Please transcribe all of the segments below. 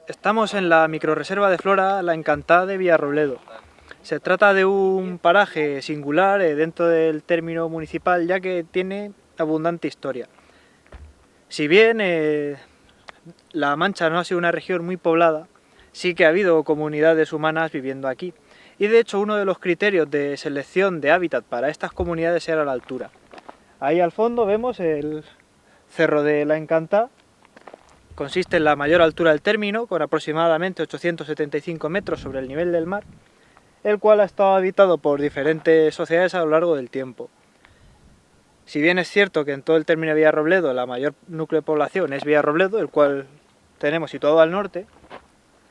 Estamos en la microrreserva de flora La Encantada de Villarrobledo. Se trata de un paraje singular dentro del término municipal, ya que tiene abundante historia. Si bien La Mancha no ha sido una región muy poblada, sí que ha habido comunidades humanas viviendo aquí. Y de hecho uno de los criterios de selección de hábitat para estas comunidades era la altura. Ahí al fondo vemos el Cerro de La Encantada. Consiste en la mayor altura del término, con aproximadamente 875 metros sobre el nivel del mar, el cual ha estado habitado por diferentes sociedades a lo largo del tiempo. Si bien es cierto que en todo el término de Villarrobledo la mayor núcleo de población es Villarrobledo, el cual tenemos situado al norte,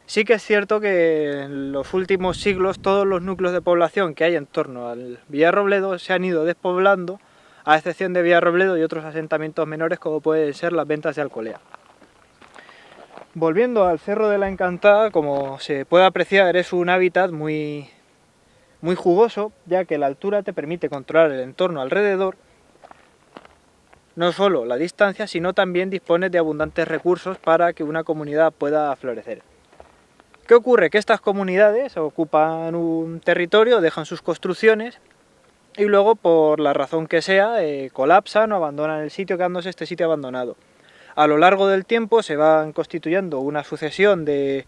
sí que es cierto que en los últimos siglos todos los núcleos de población que hay en torno al Villarrobledo se han ido despoblando, a excepción de Villarrobledo y otros asentamientos menores como pueden ser las Ventas de Alcolea. Volviendo al Cerro de la Encantada, como se puede apreciar, es un hábitat muy jugoso, ya que la altura te permite controlar el entorno alrededor, no solo la distancia, sino también dispones de abundantes recursos para que una comunidad pueda florecer. ¿Qué ocurre? Que estas comunidades ocupan un territorio, dejan sus construcciones y luego, por la razón que sea, colapsan o abandonan el sitio, quedándose este sitio abandonado. A lo largo del tiempo se van constituyendo una sucesión de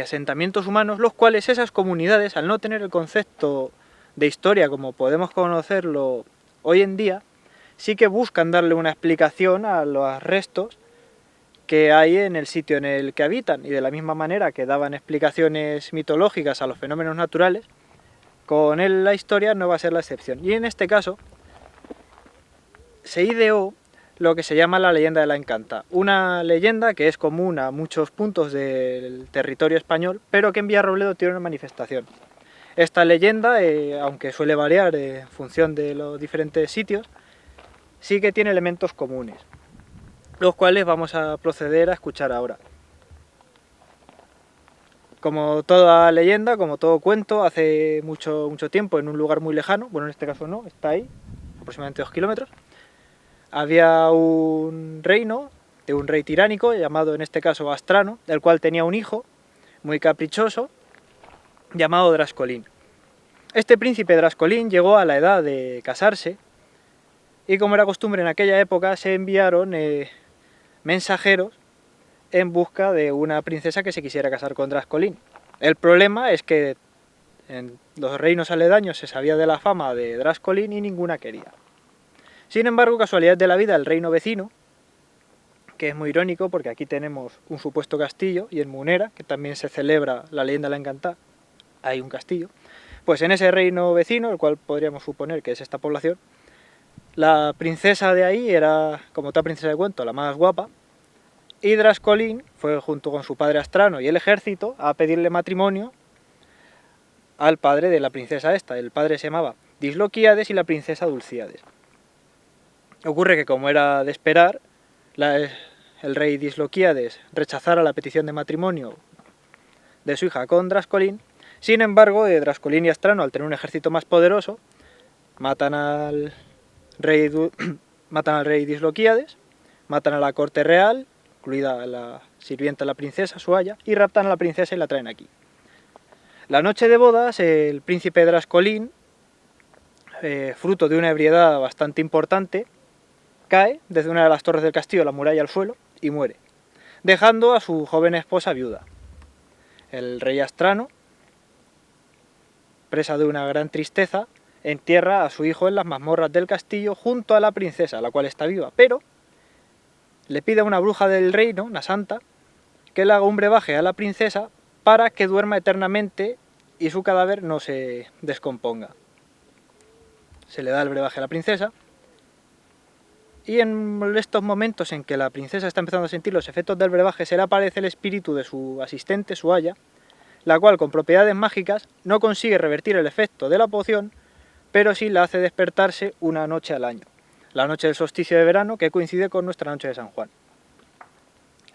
asentamientos humanos, los cuales esas comunidades, al no tener el concepto de historia como podemos conocerlo hoy en día, sí que buscan darle una explicación a los restos que hay en el sitio en el que habitan, y de la misma manera que daban explicaciones mitológicas a los fenómenos naturales, con él la historia no va a ser la excepción. Y en este caso se ideó lo que se llama la leyenda de la Encanta, una leyenda que es común a muchos puntos del territorio español, pero que en Villarrobledo tiene una manifestación. Esta leyenda, aunque suele variar en función de los diferentes sitios, sí que tiene elementos comunes, los cuales vamos a proceder a escuchar ahora. Como toda leyenda, como todo cuento, hace mucho tiempo, en un lugar muy lejano, bueno, en este caso no, está ahí, aproximadamente 2 kilómetros, había un reino de un rey tiránico llamado en este caso Astrano, el cual tenía un hijo muy caprichoso llamado Drascolín. Este príncipe Drascolín llegó a la edad de casarse y, como era costumbre en aquella época, se enviaron mensajeros en busca de una princesa que se quisiera casar con Drascolín. El problema es que en los reinos aledaños se sabía de la fama de Drascolín y ninguna quería. Sin embargo, casualidad de la vida, el reino vecino, que es muy irónico porque aquí tenemos un supuesto castillo, y en Munera, que también se celebra la leyenda de la Encantada, hay un castillo, pues en ese reino vecino, el cual podríamos suponer que es esta población, la princesa de ahí era, como toda princesa de cuento, la más guapa, y Drascolín fue junto con su padre Astrano y el ejército a pedirle matrimonio al padre de la princesa esta. El padre se llamaba Disloquíades y la princesa Dulcíades. Ocurre que, como era de esperar, el rey Disloquíades rechazara la petición de matrimonio de su hija con Drascolín. Sin embargo, Drascolín y Astrano, al tener un ejército más poderoso, matan al rey Disloquíades, matan a la corte real, incluida la sirvienta de la princesa, su aya, y raptan a la princesa y la traen aquí. La noche de bodas, el príncipe Drascolín, fruto de una ebriedad bastante importante, cae desde una de las torres del castillo, la muralla, al suelo, y muere, dejando a su joven esposa viuda. El rey Astrano, presa de una gran tristeza, entierra a su hijo en las mazmorras del castillo junto a la princesa, la cual está viva, pero le pide a una bruja del reino, una santa, que le haga un brebaje a la princesa para que duerma eternamente y su cadáver no se descomponga. Se le da el brebaje a la princesa, y en estos momentos en que la princesa está empezando a sentir los efectos del brebaje, se le aparece el espíritu de su asistente, su aya, la cual, con propiedades mágicas, no consigue revertir el efecto de la poción, pero sí la hace despertarse una noche al año, la noche del solsticio de verano, que coincide con nuestra noche de San Juan.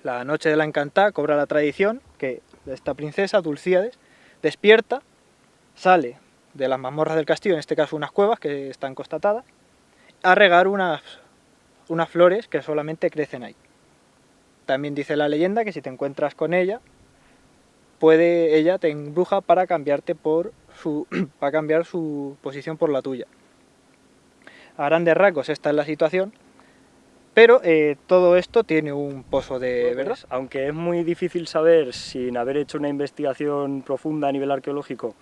La noche de la Encantada cobra la tradición que esta princesa, Dulcíades, despierta, sale de las mazmorras del castillo, en este caso unas cuevas que están constatadas, a regar unas flores que solamente crecen ahí. también dice la leyenda que si te encuentras con ella, ella te embruja para cambiarte para cambiar su posición por la tuya. A grandes rasgos esta es la situación, pero todo esto tiene un pozo de verdad. Pues, aunque es muy difícil saber, sin haber hecho una investigación profunda a nivel arqueológico,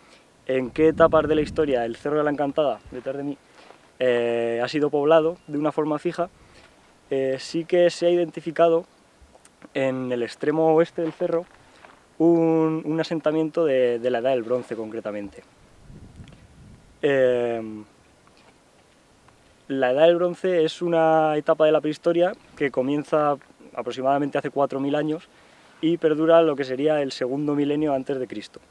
en qué etapas de la historia el Cerro de la Encantada, detrás de mí, ha sido poblado de una forma fija, sí que se ha identificado en el extremo oeste del cerro un asentamiento de la Edad del Bronce, concretamente. La Edad del Bronce es una etapa de la prehistoria que comienza aproximadamente hace 4.000 años y perdura lo que sería el segundo milenio antes de Cristo.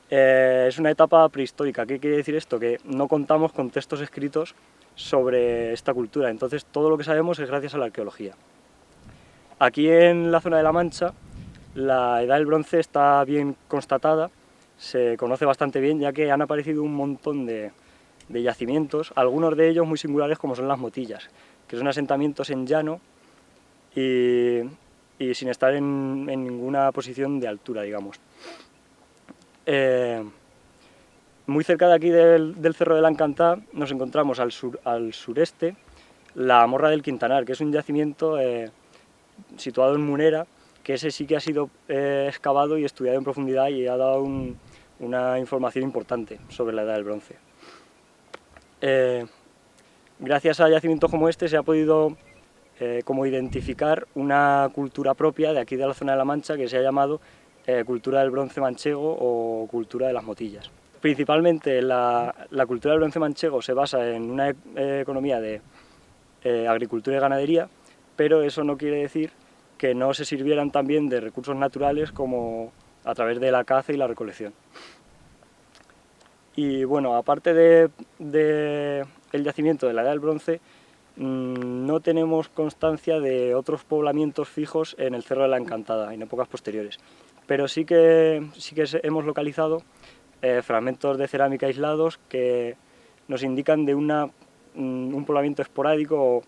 Es una etapa prehistórica. ¿Qué quiere decir esto? Que no contamos con textos escritos sobre esta cultura, entonces todo lo que sabemos es gracias a la arqueología. Aquí en la zona de La Mancha, la Edad del Bronce está bien constatada, se conoce bastante bien, ya que han aparecido un montón de yacimientos, algunos de ellos muy singulares como son las Motillas, que son asentamientos en llano y sin estar en ninguna posición de altura, digamos. Muy cerca de aquí del Cerro de la Encantá nos encontramos al sureste la Morra del Quintanar, que es un yacimiento situado en Munera, que ese sí que ha sido excavado y estudiado en profundidad y ha dado una información importante sobre la Edad del Bronce. Gracias a yacimientos como este se ha podido como identificar una cultura propia de aquí de la zona de La Mancha que se ha llamado cultura del bronce manchego o cultura de las Motillas. Principalmente la cultura del bronce manchego se basa en una economía de agricultura y ganadería, pero eso no quiere decir que no se sirvieran también de recursos naturales como a través de la caza y la recolección. Y bueno, aparte de el yacimiento de la Edad del Bronce, no tenemos constancia de otros poblamientos fijos en el Cerro de la Encantada, en épocas posteriores. Pero sí que hemos localizado fragmentos de cerámica aislados que nos indican de un poblamiento esporádico o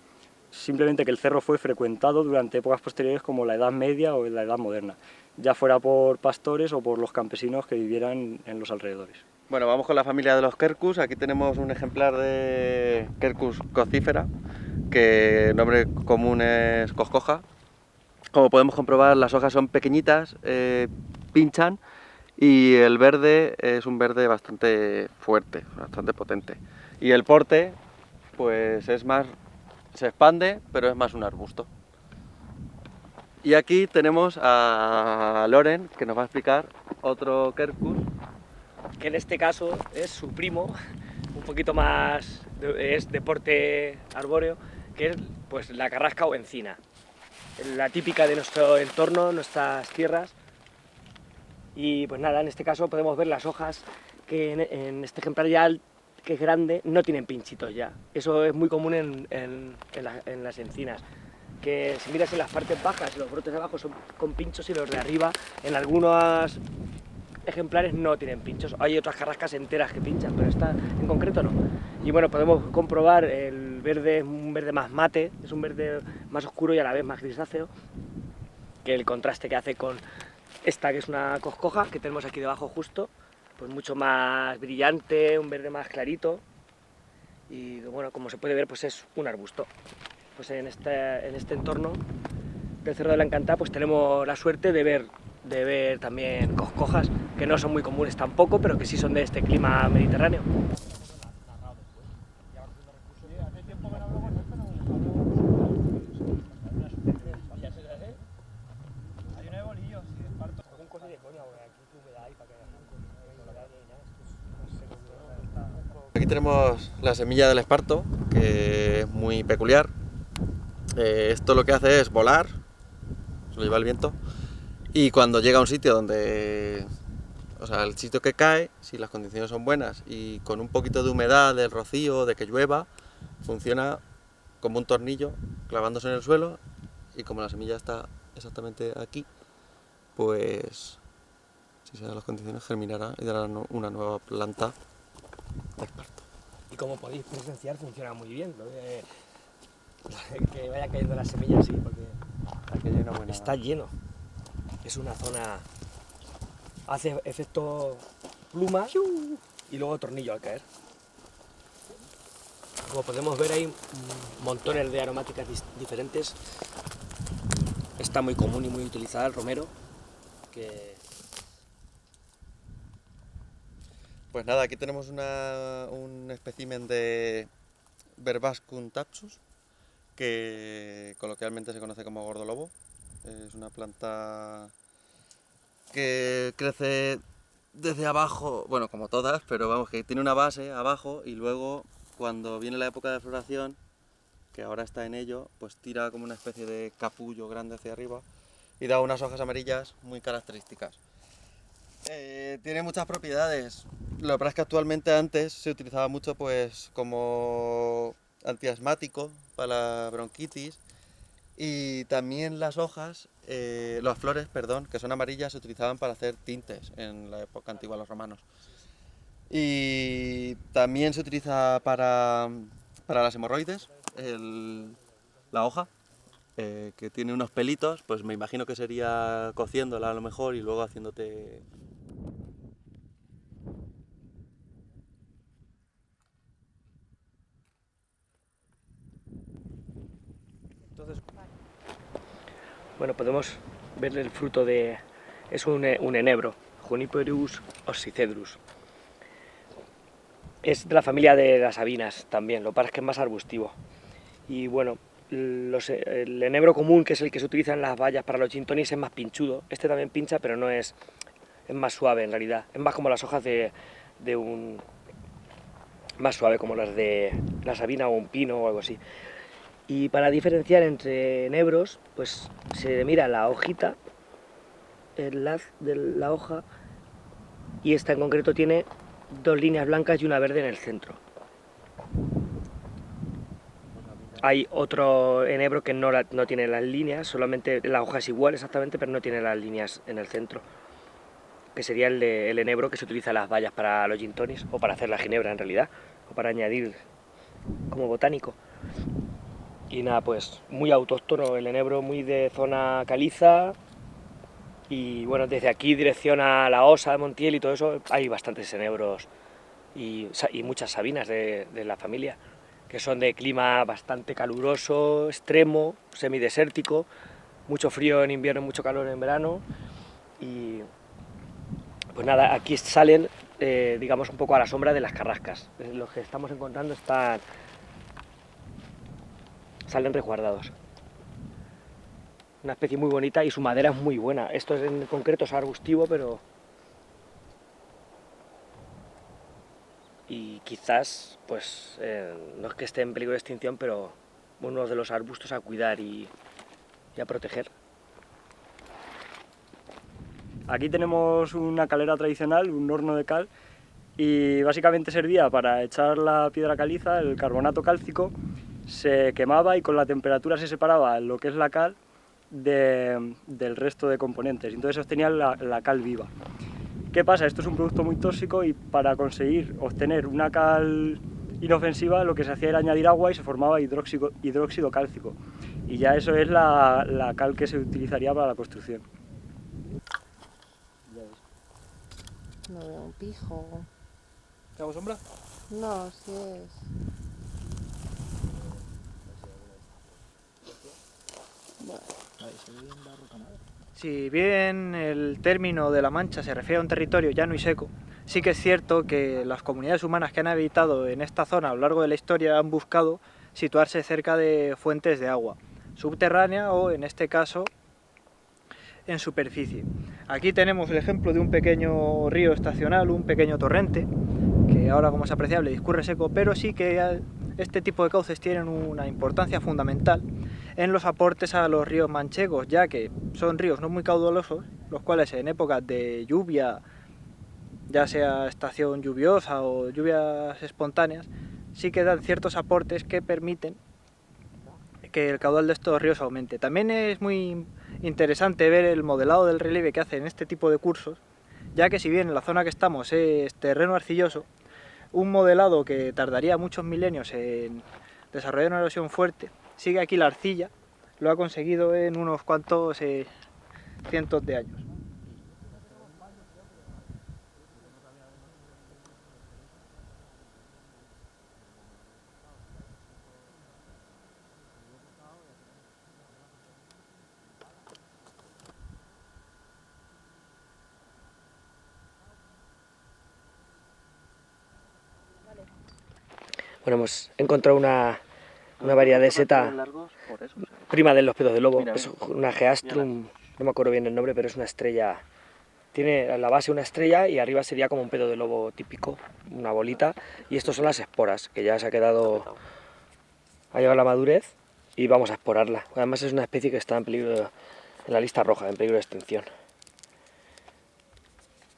simplemente que el cerro fue frecuentado durante épocas posteriores como la Edad Media o la Edad Moderna, ya fuera por pastores o por los campesinos que vivieran en los alrededores. Bueno, vamos con la familia de los quercus. Aquí tenemos un ejemplar de Quercus cocífera, que el nombre común es coscoja. Como podemos comprobar, las hojas son pequeñitas, pinchan, y el verde es un verde bastante fuerte, bastante potente. Y el porte, pues es más, se expande, pero es más un arbusto. Y aquí tenemos a Loren, que nos va a explicar otro quercus, que en este caso es su primo, un poquito más, es de porte arbóreo, que es pues la carrasca o encina, la típica de nuestro entorno, nuestras tierras. Y pues nada, en este caso podemos ver las hojas que en este ejemplar ya, que es grande, no tienen pinchitos ya. Eso es muy común en las encinas, que si miras en las partes bajas, los brotes de abajo son con pinchos y los de arriba en algunos ejemplares no tienen pinchos. Hay otras carrascas enteras que pinchan, pero esta en concreto no. Y bueno, podemos comprobar el verde, es un verde más mate, es un verde más oscuro y a la vez más grisáceo, que el contraste que hace con esta, que es una coscoja, que tenemos aquí debajo justo, pues mucho más brillante, un verde más clarito. Y bueno, como se puede ver, pues es un arbusto. Pues en este entorno del Cerro de la Encantada pues tenemos la suerte de ver también coscojas, que no son muy comunes tampoco, pero que sí son de este clima mediterráneo. Aquí tenemos la semilla del esparto, que es muy peculiar. Esto lo que hace es volar, se lo lleva el viento, y cuando llega a un sitio donde, o sea, el sitio que cae, si las condiciones son buenas y con un poquito de humedad, del rocío, de que llueva, funciona como un tornillo clavándose en el suelo, y como la semilla está exactamente aquí, pues si se dan las condiciones germinará y dará una nueva planta de esparto. Y como podéis presenciar, funciona muy bien, ¿no? Que vaya cayendo las semillas, sí, porque que hay una buena... Está lleno. Es una zona... Hace efecto pluma y luego tornillo al caer. Como podemos ver hay montones de aromáticas diferentes. Está muy común y muy utilizada el romero. Pues nada, aquí tenemos un espécimen de Verbascum taxus, que coloquialmente se conoce como gordolobo. Es una planta que crece desde abajo, bueno, como todas, pero vamos, que tiene una base abajo y luego cuando viene la época de floración, que ahora está en ello, pues tira como una especie de capullo grande hacia arriba y da unas hojas amarillas muy características. Tiene muchas propiedades. Lo que pasa es que actualmente antes se utilizaba mucho pues como antiasmático para la bronquitis, y también las hojas, las flores, perdón, que son amarillas, se utilizaban para hacer tintes en la época antigua de los romanos. Y también se utiliza para las hemorroides, la hoja, que tiene unos pelitos, pues me imagino que sería cociéndola a lo mejor y luego haciéndote... Entonces, Bueno, podemos ver el fruto de... Es un enebro, Juniperus oxycedrus. Es de la familia de las sabinas también, lo que pasa es que es más arbustivo. Y bueno, el enebro común, que es el que se utiliza en las bayas para los gin tonics, es más pinchudo. Este también pincha, pero no es... Es más suave en realidad. Es más como las hojas de un... Más suave, como las de la sabina o un pino o algo así. Y para diferenciar entre enebros, pues se mira la hojita, el haz de la hoja, y esta en concreto tiene 2 líneas blancas y una verde en el centro. Hay otro enebro que no tiene las líneas, solamente la hoja es igual exactamente, pero no tiene las líneas en el centro, que sería el enebro que se utiliza en las bayas para los gin tonics, o para hacer la ginebra en realidad, o para añadir como botánico. Y nada, pues muy autóctono el enebro, muy de zona caliza. Y bueno, desde aquí dirección a la Osa de Montiel y todo eso, hay bastantes enebros y muchas sabinas de la familia, que son de clima bastante caluroso, extremo, semidesértico, mucho frío en invierno, mucho calor en verano. Y pues nada, aquí salen, digamos, un poco a la sombra de las carrascas. Los que estamos encontrando salen resguardados. Una especie muy bonita y su madera es muy buena. Esto en concreto es arbustivo, pero... Y quizás, pues, no es que esté en peligro de extinción, pero uno de los arbustos a cuidar y a proteger. Aquí tenemos una calera tradicional, un horno de cal, y básicamente servía para echar la piedra caliza, el carbonato cálcico, se quemaba y con la temperatura se separaba lo que es la cal del resto de componentes, entonces obtenían la cal viva. ¿Qué pasa? Esto es un producto muy tóxico y para conseguir obtener una cal inofensiva lo que se hacía era añadir agua y se formaba hidróxido cálcico, y ya eso es la cal que se utilizaría para la construcción. No veo un pijo. ¿te hago sombra? No, sí es. Bueno, Si bien el término de la Mancha se refiere a un territorio llano y seco, sí que es cierto que las comunidades humanas que han habitado en esta zona a lo largo de la historia han buscado situarse cerca de fuentes de agua, subterránea o, en este caso, en superficie. Aquí tenemos el ejemplo de un pequeño río estacional, un pequeño torrente, que ahora, como es apreciable, discurre seco, pero sí que este tipo de cauces tienen una importancia fundamental en los aportes a los ríos manchegos, ya que son ríos no muy caudalosos, los cuales en épocas de lluvia, ya sea estación lluviosa o lluvias espontáneas, sí que dan ciertos aportes que permiten que el caudal de estos ríos aumente. También es muy interesante ver el modelado del relieve que hacen este tipo de cursos, ya que si bien en la zona que estamos es terreno arcilloso, un modelado que tardaría muchos milenios en desarrollar una erosión fuerte, sigue aquí la arcilla, lo ha conseguido en unos cuantos cientos de años. Bueno, hemos encontrado una variedad de seta prima de los pedos de lobo. Mira, Es una Geastrum, no me acuerdo bien el nombre, pero es una estrella. Tiene a la base una estrella y arriba sería como un pedo de lobo típico, una bolita. Y estos son las esporas, que ya se ha quedado, ha llegado a la madurez y vamos a exporarla. Además es una especie que está en peligro, en la lista roja, en peligro de extinción.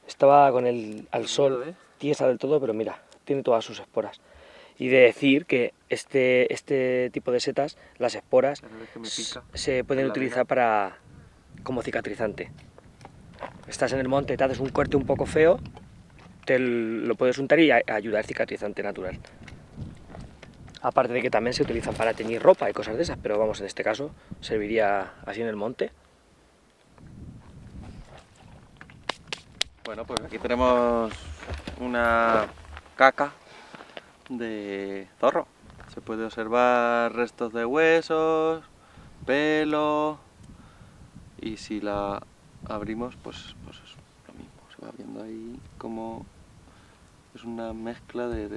Estaba con al sol, tiesa del todo, pero mira, tiene todas sus esporas. Y de decir que este tipo de setas, las esporas, se pueden utilizar como cicatrizante. Estás en el monte, te haces un corte un poco feo, te lo puedes untar y ayudar, es cicatrizante natural. Aparte de que también se utilizan para teñir ropa y cosas de esas, pero vamos, en este caso serviría así en el monte. Bueno, pues aquí tenemos una caca de zorro. Se puede observar restos de huesos, pelo, y si la abrimos pues es lo mismo, se va viendo ahí como es una mezcla de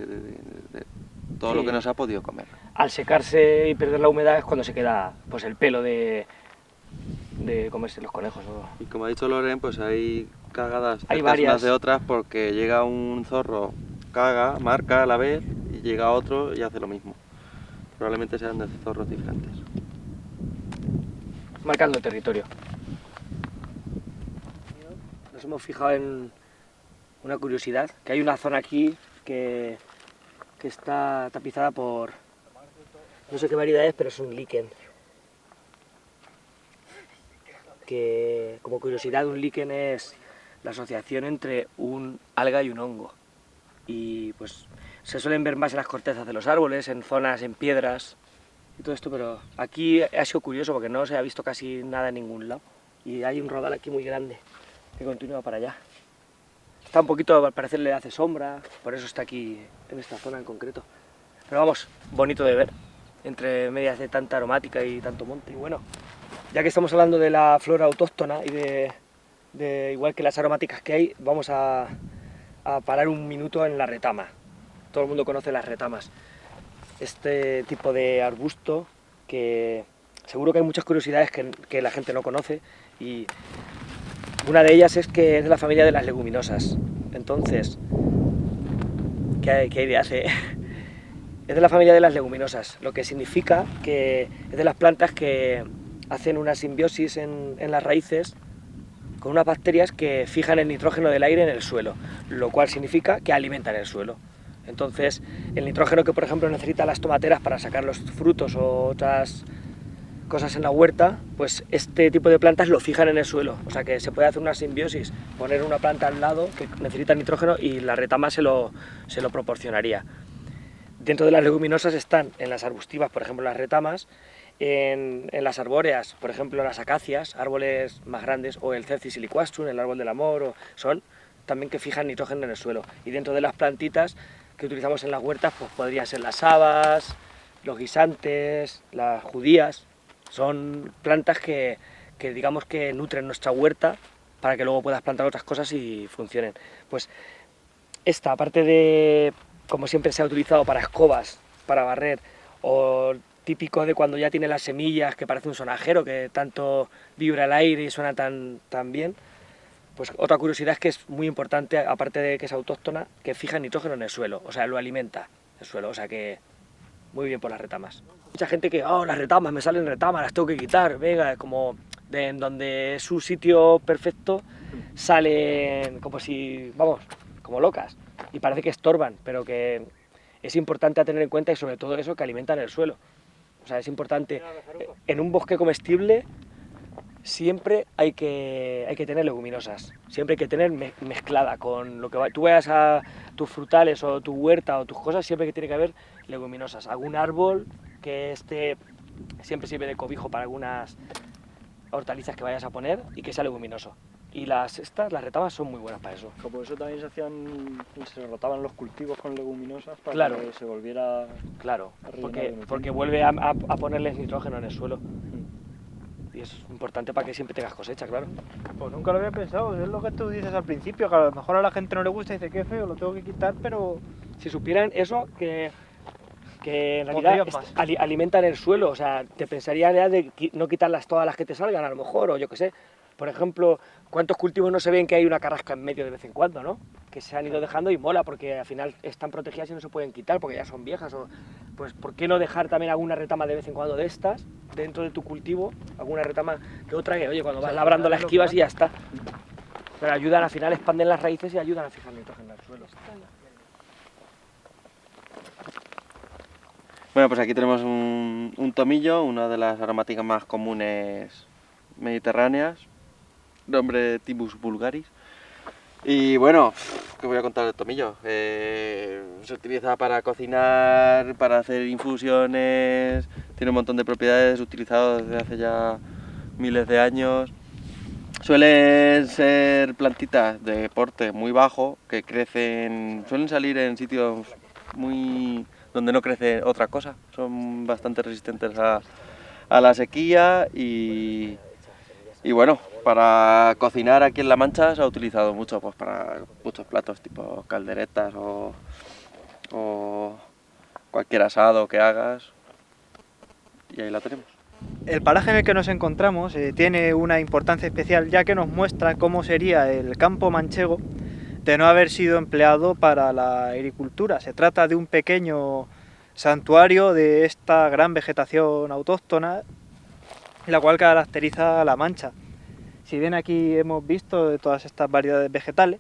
todo Sí. lo que no se ha podido comer. Al secarse y perder la humedad es cuando se queda pues el pelo de comerse los conejos. Y como ha dicho Loren, pues hay cagadas Hay cercanas varias. unas de otras, porque llega un zorro, caga, marca a la vez, y llega otro y hace lo mismo. Probablemente sean de zorros diferentes. Marcando el territorio. Nos hemos fijado en una curiosidad, que hay una zona aquí que está tapizada por, no sé qué variedad es, pero es un líquen. Que como curiosidad, un líquen es la asociación entre un alga y un hongo. Y pues se suelen ver más en las cortezas de los árboles, en zonas, en piedras y todo esto, pero aquí ha sido curioso porque no se ha visto casi nada en ningún lado. Y hay un rodal aquí muy grande que continúa para allá. Está un poquito, al parecer le hace sombra, por eso está aquí en esta zona en concreto. Pero vamos, bonito de ver, entre medias de tanta aromática y tanto monte. Y bueno, ya que estamos hablando de la flora autóctona y de igual que las aromáticas que hay, vamos a parar un minuto en la retama. Todo el mundo conoce las retamas. Este tipo de arbusto que seguro que hay muchas curiosidades que la gente no conoce, y una de ellas es que es de la familia de las leguminosas. Entonces, ¿qué idea hace? Es de la familia de las leguminosas, lo que significa que es de las plantas que hacen una simbiosis en las raíces con unas bacterias que fijan el nitrógeno del aire en el suelo, lo cual significa que alimentan el suelo. Entonces, el nitrógeno que por ejemplo necesitan las tomateras para sacar los frutos o otras cosas en la huerta, pues este tipo de plantas lo fijan en el suelo. O sea que se puede hacer una simbiosis, poner una planta al lado que necesita nitrógeno y la retama se lo proporcionaría. Dentro de las leguminosas están en las arbustivas, por ejemplo, las retamas, en las arbóreas, por ejemplo, las acacias, árboles más grandes, o el Cercis siliquastrum, el árbol del amor, son también que fijan nitrógeno en el suelo. Y dentro de las plantitas que utilizamos en las huertas, pues podrían ser las habas, los guisantes, las judías. Son plantas que digamos que nutren nuestra huerta para que luego puedas plantar otras cosas y funcionen. Pues esta, aparte de, como siempre se ha utilizado para escobas, para barrer, o típico de cuando ya tiene las semillas, que parece un sonajero, que tanto vibra el aire y suena tan bien, pues otra curiosidad es que es muy importante, aparte de que es autóctona, que fija nitrógeno en el suelo, o sea, lo alimenta el suelo, o sea que muy bien por las retamas. Mucha gente que, oh, las retamas, me salen retamas, las tengo que quitar, venga, como en donde es su sitio perfecto, salen como si, vamos, como locas, y parece que estorban, pero que es importante a tener en cuenta, y sobre todo eso, que alimentan el suelo. O sea, es importante, en un bosque comestible siempre hay que tener leguminosas, siempre hay que tener mezclada con lo que tú veas a tus frutales o tu huerta o tus cosas, siempre que tiene que haber leguminosas, algún árbol que esté siempre sirve de cobijo para algunas hortalizas que vayas a poner y que sea leguminoso. Y las retamas son muy buenas para eso. Por eso también se rotaban los cultivos con leguminosas para Claro. que se volviera... Claro, A rellenar de porque nutrientes. vuelve a ponerles nitrógeno en el suelo. Y es importante para que siempre tengas cosecha, claro. Pues nunca lo había pensado, es lo que tú dices al principio, que a lo mejor a la gente no le gusta y dice que feo, lo tengo que quitar, pero Si supieran eso, que en realidad Podrías más. alimentan el suelo, o sea, te pensaría ya de no quitarlas todas las que te salgan, a lo mejor, o yo qué sé. Por ejemplo, ¿cuántos cultivos no se ven que hay una carrasca en medio de vez en cuando, no? Que se han ido dejando y mola, porque al final están protegidas y no se pueden quitar porque ya son viejas. O, pues, ¿por qué no dejar también alguna retama de vez en cuando de estas dentro de tu cultivo? Alguna retama que otra que, oye, cuando vas labrando las esquivas y ya está. Pero ayudan, al final expanden las raíces y ayudan a fijar nitrógeno en el suelo. Bueno, pues aquí tenemos un tomillo, una de las aromáticas más comunes mediterráneas, nombre Tibus vulgaris. Y bueno, ¿qué voy a contar del tomillo? Se utiliza para cocinar, para hacer infusiones, tiene un montón de propiedades, utilizado desde hace ya miles de años. Suelen ser plantitas de porte muy bajo, que suelen salir en sitios muy donde no crece otra cosa. Son bastante resistentes a la sequía y bueno, para cocinar aquí en La Mancha se ha utilizado mucho pues, para muchos platos tipo calderetas o cualquier asado que hagas. Y ahí la tenemos. el paraje en el que nos encontramos tiene una importancia especial, ya que nos muestra cómo sería el campo manchego de no haber sido empleado para la agricultura. Se trata de un pequeño santuario de esta gran vegetación autóctona, la cual caracteriza a La Mancha. Si bien aquí hemos visto de todas estas variedades vegetales,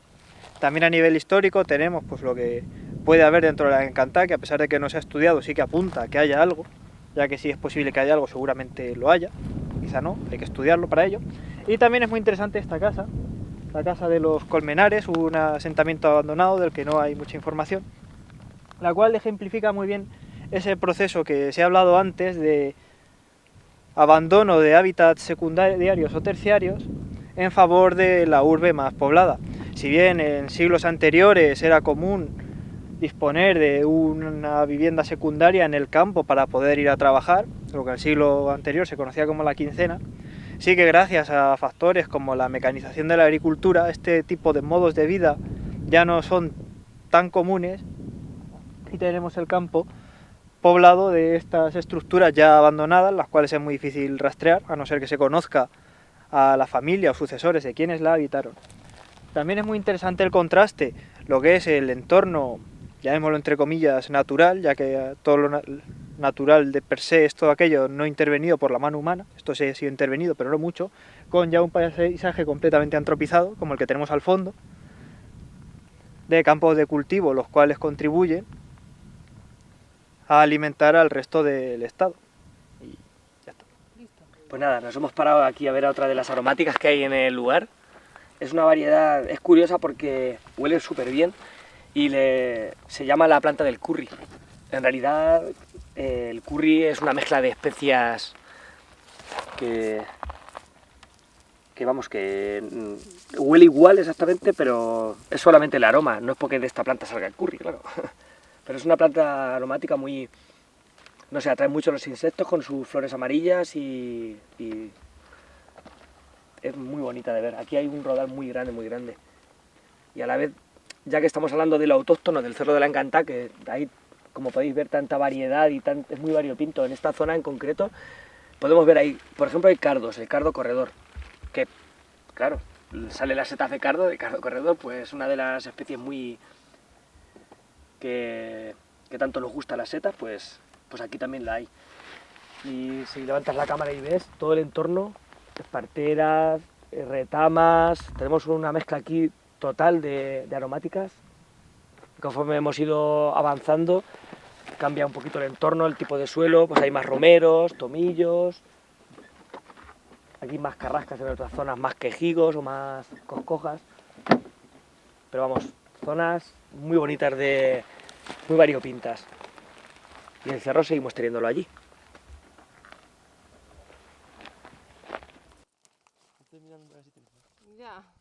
también a nivel histórico tenemos pues lo que puede haber dentro de la Encantá, que a pesar de que no se ha estudiado sí que apunta a que haya algo, ya que si es posible que haya algo seguramente lo haya, quizá no, hay que estudiarlo para ello. Y también es muy interesante esta casa, la casa de los Colmenares, un asentamiento abandonado del que no hay mucha información, la cual ejemplifica muy bien ese proceso que se ha hablado antes de abandono de hábitats secundarios o terciarios en favor de la urbe más poblada. Si bien en siglos anteriores era común disponer de una vivienda secundaria en el campo para poder ir a trabajar, lo que en el siglo anterior se conocía como la quincena, sí que gracias a factores como la mecanización de la agricultura, este tipo de modos de vida ya no son tan comunes y tenemos el campo poblado de estas estructuras ya abandonadas, las cuales es muy difícil rastrear, a no ser que se conozca a la familia o sucesores de quienes la habitaron. También es muy interesante el contraste, lo que es el entorno, llamémoslo entre comillas, natural, ya que todo lo natural de per se es todo aquello no intervenido por la mano humana, esto sí ha sido intervenido, pero no mucho, con ya un paisaje completamente antropizado, como el que tenemos al fondo, de campos de cultivo, los cuales contribuyen a alimentar al resto del estado. Y ya está. Pues nada, nos hemos parado aquí a ver a otra de las aromáticas que hay en el lugar. Es una variedad, es curiosa porque huele súper bien y se llama la planta del curry. En realidad el curry es una mezcla de especias que huele igual exactamente, pero es solamente el aroma, no es porque de esta planta salga el curry, claro. Pero es una planta aromática muy, no sé, atrae mucho a los insectos con sus flores amarillas y es muy bonita de ver. Aquí hay un rodal muy grande, muy grande. Y a la vez, ya que estamos hablando de lo autóctono del Cerro de la Encantá, que hay, como podéis ver, tanta variedad y es muy variopinto en esta zona en concreto, podemos ver ahí, por ejemplo, hay cardos, el cardo corredor, que, claro, sale la seta de cardo corredor, pues una de las especies muy que tanto nos gusta la seta, pues aquí también la hay. Y si levantas la cámara y ves todo el entorno, parteras, retamas, tenemos una mezcla aquí total de aromáticas. Conforme hemos ido avanzando, cambia un poquito el entorno, el tipo de suelo, pues hay más romeros, tomillos, aquí más carrascas, en otras zonas más quejigos o más coscojas. Pero vamos, zonas muy bonitas, muy variopintas. Y el cerro seguimos teniéndolo allí. mirando a ver si tienes más. Ya.